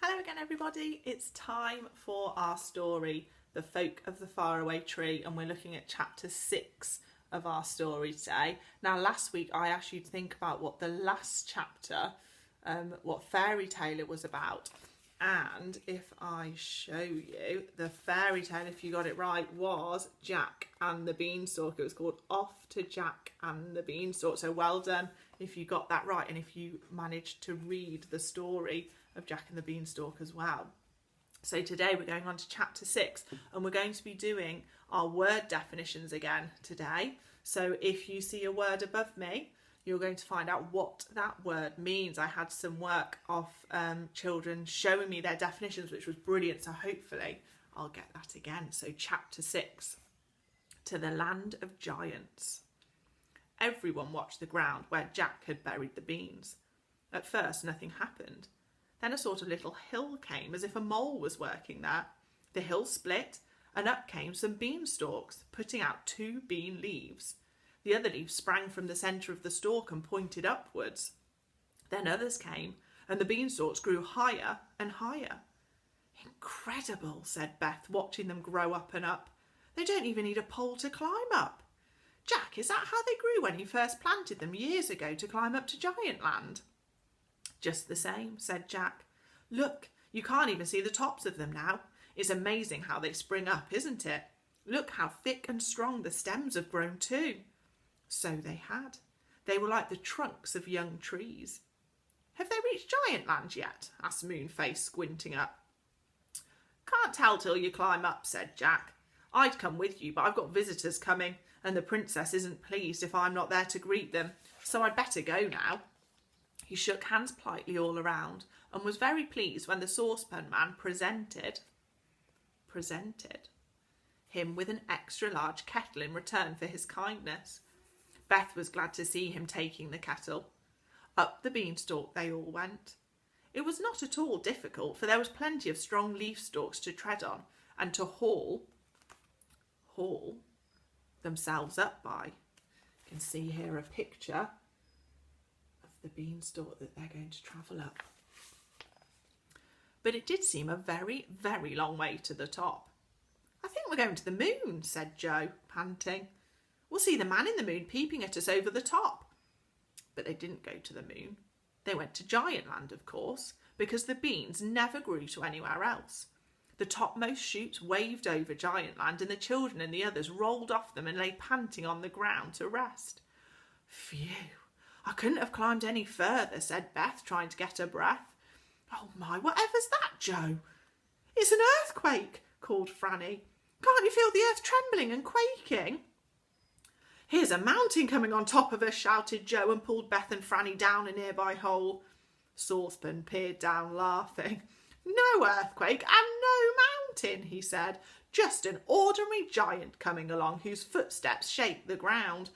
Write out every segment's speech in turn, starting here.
Hello again everybody, it's time for our story, The Folk of the Faraway Tree, and we're looking at chapter 6 of our story today. Now last week I asked you to think about what the last chapter, what fairy tale it was about, and if I show you, the fairy tale, if you got it right, was Jack and the Beanstalk. It was called Off to Jack and the Beanstalk, so well done if you got that right and if you managed to read the story of Jack and the Beanstalk as well. So today we're going on to chapter 6 and we're going to be doing our word definitions again today. So if you see a word above me, you're going to find out what that word means. I had some work of children showing me their definitions, which was brilliant, so hopefully I'll get that again. So chapter 6, to the land of giants. Everyone watched the ground where Jack had buried the beans. At first nothing happened. Then a sort of little hill came, as if a mole was working there. The hill split, and up came some beanstalks, putting out 2 bean leaves. The other leaf sprang from the centre of the stalk and pointed upwards. Then others came, and the beanstalks grew higher and higher. Incredible, said Beth, watching them grow up and up. They don't even need a pole to climb up. Jack, is that how they grew when you first planted them years ago to climb up to Giant Land? Just the same, said Jack. Look, you can't even see the tops of them now. It's amazing how they spring up, isn't it? Look how thick and strong the stems have grown too. So they had. They were like the trunks of young trees. Have they reached Giant Land yet? Asked Moonface, squinting up. Can't tell till you climb up, said Jack. I'd come with you, but I've got visitors coming, and the princess isn't pleased if I'm not there to greet them, so I'd better go now. He shook hands politely all around and was very pleased when the saucepan man presented him with an extra large kettle in return for his kindness. Beth was glad to see him taking the kettle. Up the beanstalk they all went. It was not at all difficult, for there was plenty of strong leaf stalks to tread on and to haul themselves up by. You can see here a picture the beanstalk that they're going to travel up. But it did seem a very, very long way to the top. I think we're going to the moon, said Joe, panting. We'll see the man in the moon peeping at us over the top. But they didn't go to the moon. They went to Giant Land, of course, because the beans never grew to anywhere else. The topmost shoots waved over Giant Land, and the children and the others rolled off them and lay panting on the ground to rest. Phew! I couldn't have climbed any further, said Beth, trying to get her breath. Oh my, whatever's that, Joe? It's an earthquake, called Franny. Can't you feel the earth trembling and quaking? Here's a mountain coming on top of us, shouted Joe, and pulled Beth and Franny down a nearby hole. Saucepan peered down, laughing. No earthquake and no mountain, he said. Just an ordinary giant coming along whose footsteps shake the ground.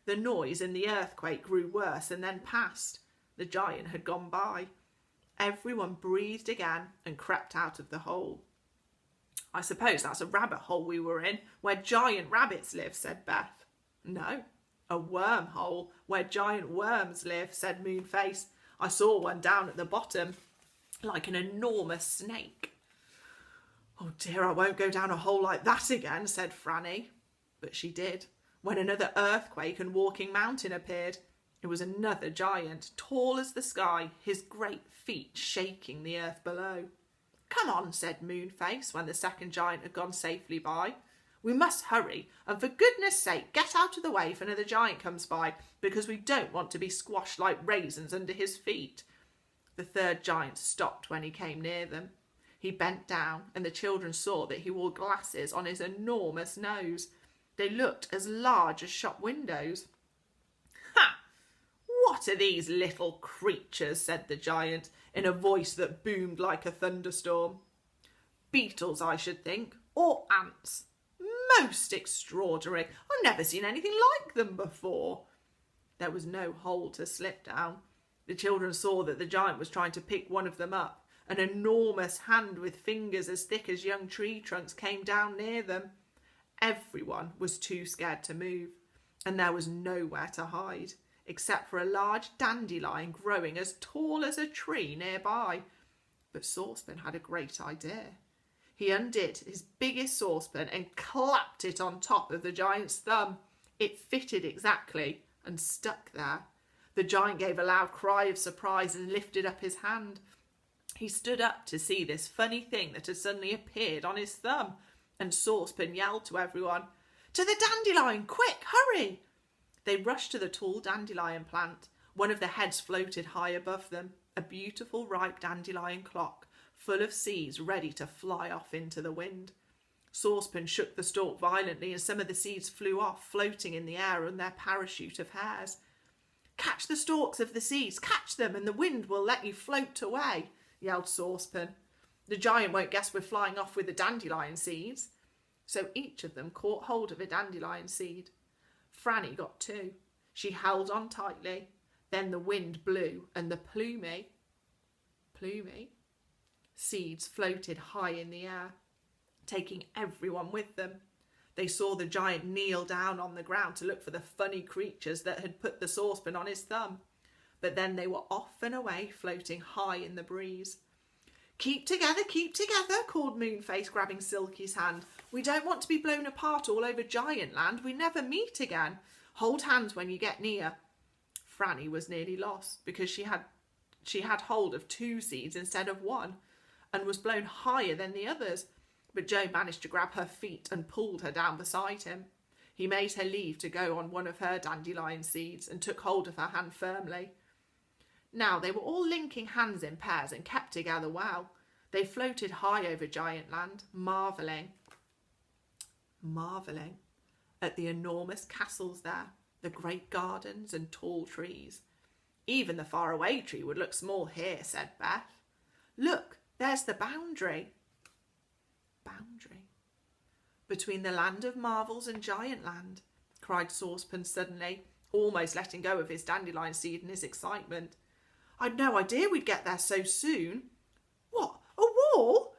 The noise and the earthquake grew worse and then passed. The giant had gone by. Everyone breathed again and crept out of the hole. I suppose that's a rabbit hole we were in, where giant rabbits live, said Beth. No, a wormhole where giant worms live, said Moonface. I saw one down at the bottom, like an enormous snake. Oh dear, I won't go down a hole like that again, said Franny. But she did, when another earthquake and walking mountain appeared. It was another giant, tall as the sky, his great feet shaking the earth below. Come on, said Moonface, when the second giant had gone safely by. We must hurry, and for goodness sake, get out of the way if another giant comes by, because we don't want to be squashed like raisins under his feet. The third giant stopped when he came near them. He bent down, and the children saw that he wore glasses on his enormous nose. They looked as large as shop windows. Ha! What are these little creatures, said the giant, in a voice that boomed like a thunderstorm. Beetles, I should think, or ants. Most extraordinary. I've never seen anything like them before. There was no hole to slip down. The children saw that the giant was trying to pick one of them up. An enormous hand with fingers as thick as young tree trunks came down near them. Everyone was too scared to move, and there was nowhere to hide, except for a large dandelion growing as tall as a tree nearby. But Saucepan had a great idea. He undid his biggest saucepan and clapped it on top of the giant's thumb. It fitted exactly and stuck there. The giant gave a loud cry of surprise and lifted up his hand. He stood up to see this funny thing that had suddenly appeared on his thumb, and Saucepan yelled to everyone, "To the dandelion, quick, hurry!" They rushed to the tall dandelion plant. One of the heads floated high above them, a beautiful ripe dandelion clock, full of seeds ready to fly off into the wind. Saucepan shook the stalk violently and some of the seeds flew off, floating in the air on their parachute of hairs. "Catch the stalks of the seeds, catch them, and the wind will let you float away," yelled Saucepan. "The giant won't guess we're flying off with the dandelion seeds." So each of them caught hold of a dandelion seed. Franny got 2. She held on tightly. Then the wind blew and the Plumie seeds floated high in the air, taking everyone with them. They saw the giant kneel down on the ground to look for the funny creatures that had put the saucepan on his thumb. But then they were off and away, floating high in the breeze. Keep together, called Moonface, grabbing Silky's hand. "We don't want to be blown apart all over Giant Land. We never meet again. Hold hands when you get near." Franny was nearly lost because she had hold of 2 seeds instead of 1 and was blown higher than the others. But Joe managed to grab her feet and pulled her down beside him. He made her leave to go on one of her dandelion seeds and took hold of her hand firmly. Now they were all linking hands in pairs and kept together well. They floated high over Giant Land, marvelling at the enormous castles there, the great gardens and tall trees. "Even the faraway tree would look small here," said Beth. "Look, there's the boundary." "Between the land of marvels and Giant Land," cried Saucepan suddenly, almost letting go of his dandelion seed in his excitement. "I'd no idea we'd get there so soon." "What, a wall?"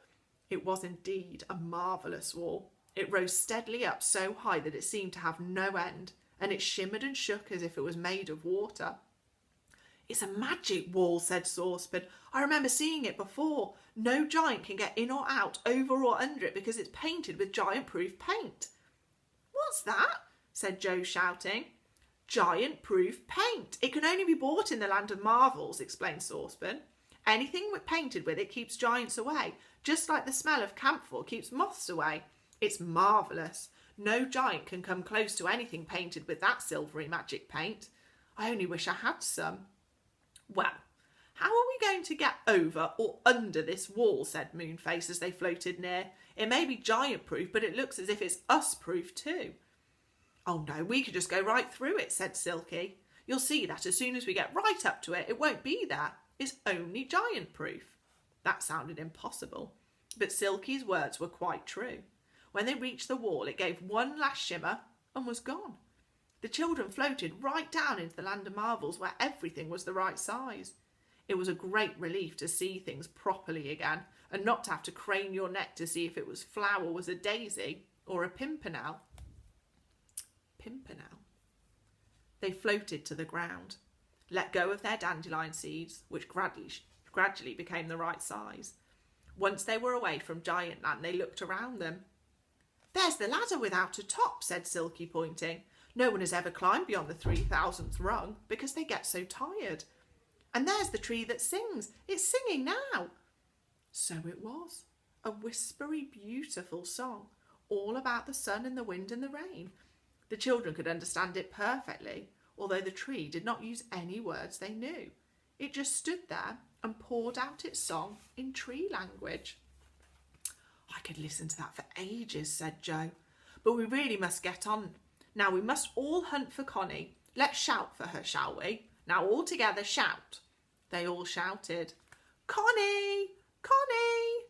It was indeed a marvellous wall. It rose steadily up so high that it seemed to have no end, and it shimmered and shook as if it was made of water. "It's a magic wall," said Saucepan. "I remember seeing it before. No giant can get in or out, over or under it, because it's painted with giant-proof paint." "What's that?" said Joe, shouting. "Giant-proof paint. It can only be bought in the land of marvels," explained Saucepan. "Anything painted with it keeps giants away, just like the smell of camphor keeps moths away. It's marvellous. No giant can come close to anything painted with that silvery magic paint. I only wish I had some." "Well, how are we going to get over or under this wall?" said Moonface as they floated near. "It may be giant-proof, but it looks as if it's us-proof too." "Oh no, we could just go right through it," said Silky. "You'll see that as soon as we get right up to it, it won't be there. It's only giant-proof." That sounded impossible, but Silky's words were quite true. When they reached the wall, it gave one last shimmer and was gone. The children floated right down into the land of marvels where everything was the right size. It was a great relief to see things properly again and not to have to crane your neck to see if it was flower was a daisy or a pimpernel. They floated to the ground, let go of their dandelion seeds, which gradually became the right size. Once they were away from Giant Land, they looked around them. "There's the ladder without a top," said Silky, pointing. "No one has ever climbed beyond the 3000th rung because they get so tired. And there's the tree that sings. It's singing now." So it was. A whispery, beautiful song, all about the sun and the wind and the rain. The children could understand it perfectly, although the tree did not use any words they knew. It just stood there and poured out its song in tree language. "I could listen to that for ages," said Joe. "But we really must get on. Now we must all hunt for Connie. Let's shout for her, shall we? Now all together shout." They all shouted, "Connie! Connie!"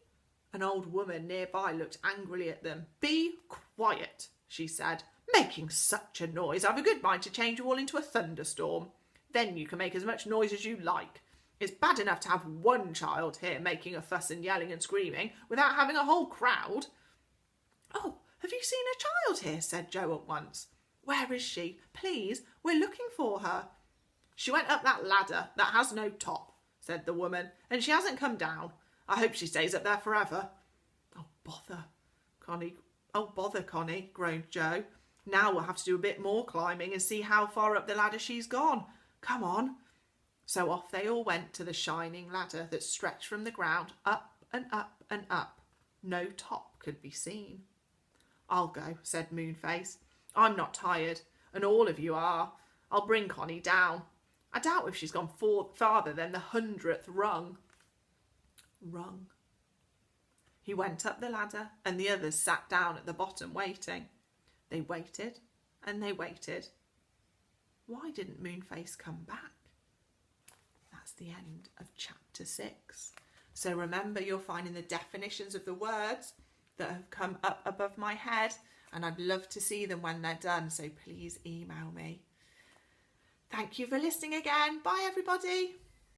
An old woman nearby looked angrily at them. "Be quiet," she said. "Making such a noise. I've a good mind to change you all into a thunderstorm. Then you can make as much noise as you like. It's bad enough to have one child here making a fuss and yelling and screaming without having a whole crowd." "Oh, have you seen a child here?" said Joe at once. "Where is she? Please, we're looking for her." "She went up that ladder that has no top," said the woman, "and she hasn't come down. I hope she stays up there forever. Oh, bother, Connie. Oh, bother, Connie, groaned Joe. Now we'll have to do a bit more climbing and see how far up the ladder she's gone. Come on. So off they all went to the shining ladder that stretched from the ground up and up and up. No top could be seen. I'll go, said Moonface. I'm not tired, and all of you are. I'll bring Connie down. I doubt if she's gone farther than the 100th rung. Rung. He went up the ladder, and the others sat down at the bottom waiting. They waited, and they waited. Why didn't Moonface come back? That's the end of chapter 6. So remember, you're finding the definitions of the words that have come up above my head, and I'd love to see them when they're done, so please email me. Thank you for listening again. Bye, everybody.